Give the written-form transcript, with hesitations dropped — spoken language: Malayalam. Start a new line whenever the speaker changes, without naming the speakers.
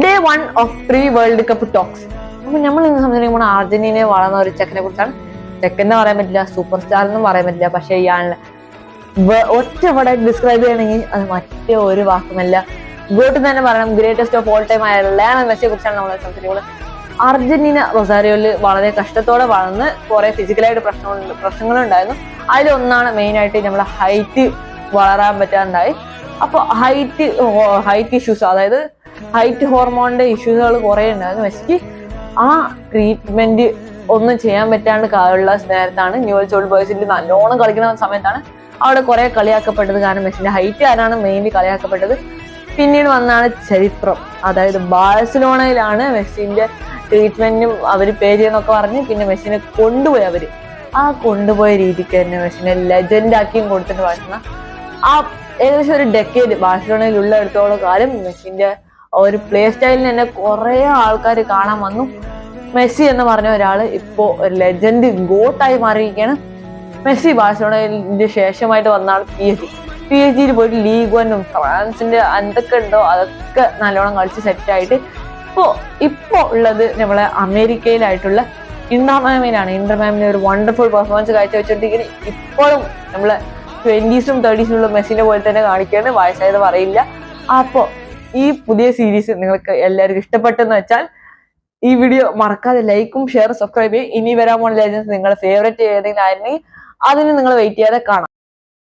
Day 1 of pre world cup talks. അപ്പൊ നമ്മൾ ഇന്ന് സംസാരിക്കുമ്പോൾ അർജന്റീനയെ വളർന്ന ഒരു ചെക്കനെ കുറിച്ചാണ്. ചെക്കൻ എന്ന് പറയാൻ പറ്റില്ല, സൂപ്പർ സ്റ്റാർ എന്നും പറയാൻ പറ്റില്ല. പക്ഷെ ഇയാളെ ഒറ്റ ഇവിടെ ഡിസ്ക്രൈബ് ചെയ്യണമെങ്കിൽ അത് മറ്റേ ഒരു വാക്കുമല്ല, ഗോട്ട് തന്നെ പറയണം. ഗ്രേറ്റസ്റ്റ് ഓഫ് ഓൾ ടൈം ആയ ലയണൽ മെസ്സിയെ കുറിച്ചാണ് നമ്മൾ സംസാരിക്കുന്നത്. അർജന്റീന റൊസാരിയോയിൽ വളരെ കഷ്ടത്തോടെ വളർന്ന് കുറെ ഫിസിക്കലായിട്ട് പ്രശ്നങ്ങളുണ്ടായിരുന്നു. അതിലൊന്നാണ് മെയിനായിട്ട് നമ്മളെ ഹൈറ്റ് വളരാൻ പറ്റാണ്ടായി. അപ്പോൾ ഹൈറ്റ് ഇഷ്യൂസ്, അതായത് ഹൈറ്റ് ഹോർമോണിന്റെ ഇഷ്യൂസുകൾ കുറെ ഉണ്ടായിരുന്നു മെസ്സിക്ക്. ആ ട്രീറ്റ്മെന്റ് ഒന്നും ചെയ്യാൻ പറ്റാണ്ട് ഉള്ള നേരത്താണ് ന്യൂവെൽസ് ഓൾഡ് ബോയ്സിൽ നല്ലോണം കളിക്കുന്ന സമയത്താണ് അവിടെ കുറെ കളിയാക്കപ്പെട്ടത്. കാരണം മെസ്സിന്റെ ഹൈറ്റ് ആരാണ് മെയിൻലി കളിയാക്കപ്പെട്ടത്. പിന്നീട് വന്നാണ് ചരിത്രം, അതായത് ബാഴ്സലോണയിലാണ് മെസ്സിന്റെ ട്രീറ്റ്മെന്റും അവർ പേ ചെയ്യുന്നൊക്കെ പറഞ്ഞ് പിന്നെ മെസ്സിനെ കൊണ്ടുപോയി. അവര് ആ കൊണ്ടുപോയ രീതിക്ക് തന്നെ മെസ്സിനെ ലെജൻഡ് ആക്കിയും കൊടുത്തിട്ട് ബാഴ്സലോണ ആ ഏകദേശം ഒരു ഡെക്കേഡ് ബാഴ്സലോണയിൽ ഉള്ളിടത്തോളം കാലം മെസ്സിന്റെ ഒരു പ്ലേ സ്റ്റൈലിന് തന്നെ കുറെ ആൾക്കാർ കാണാൻ വന്നു. മെസ്സി എന്ന് പറഞ്ഞ ഒരാൾ ഇപ്പോ ഒരു ലെജൻഡ് ഗോട്ടായി മാറിയിരിക്കുകയാണ്. മെസ്സി ബാഴ്സലോണയിന്റെ ശേഷമായിട്ട് വന്ന ആൾ പി എച്ച് ഡിയിൽ പോയിട്ട് ലീഗ് വണ്ണും ഫ്രാൻസിന്റെ എന്തൊക്കെ ഉണ്ടോ അതൊക്കെ നല്ലോണം കളിച്ച് സെറ്റായിട്ട് ഇപ്പോ ഉള്ളത് നമ്മളെ അമേരിക്കയിലായിട്ടുള്ള ഇന്റർ മാമിലാണ്. ഇന്റർ മാമിന് ഒരു വണ്ടർഫുൾ പെർഫോമൻസ് കാഴ്ചവെച്ചോണ്ടിരിക്കുന്നത്. ഇപ്പോഴും നമ്മളെ 20s ഉം 30s ഉള്ള മെസ്സിനെ പോലെ തന്നെ കാണിക്കുകയാണ്, വയസ്സായത് പറയില്ല. അപ്പോ ഈ പുതിയ സീരീസ് നിങ്ങൾക്ക് എല്ലാവർക്കും ഇഷ്ടപ്പെട്ടെന്ന് വെച്ചാൽ ഈ വീഡിയോ മറക്കാതെ ലൈക്കും ഷെയറും സബ്സ്ക്രൈബ് ചെയ്യും. ഇനി വരാൻ പോകുന്ന ലെജൻസ് നിങ്ങളുടെ ഫേവറേറ്റ് ഏതെങ്കിലും ആയിരുന്നെങ്കിൽ അതിന് നിങ്ങൾ വെയിറ്റ് ചെയ്യാതെ കാണാം.